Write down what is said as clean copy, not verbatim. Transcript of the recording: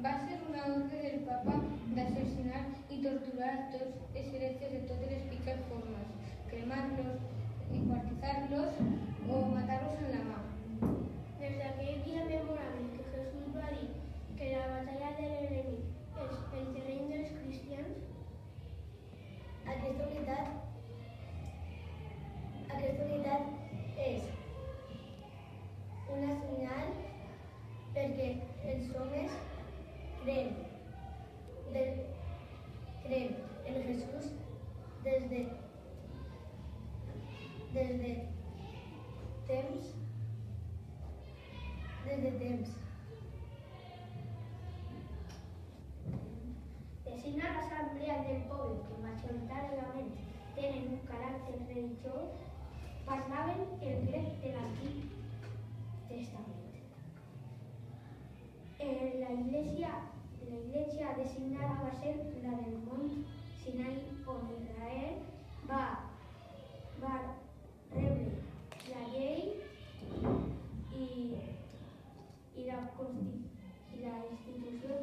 Va ser una ordre del papa d'assassinar i torturar tots els heretges de totes les pitjors formes, cremar-los, desquartizar-los o matar-los en la mà. Des d'aquell dia memorable que Jesús va dir que la batalla de l'enemic és el terreny dels cristians, Aquesta unitat és una senyal perquè els homes creen en Jesús des de temps. Designa l'assemblea del poble que majoritàriament tenen un caràcter religiós, parlaven el grec de l'Antic Testament. La iglesia designada va ser la del mont Sinai, on Israel va rebre la llei i la institució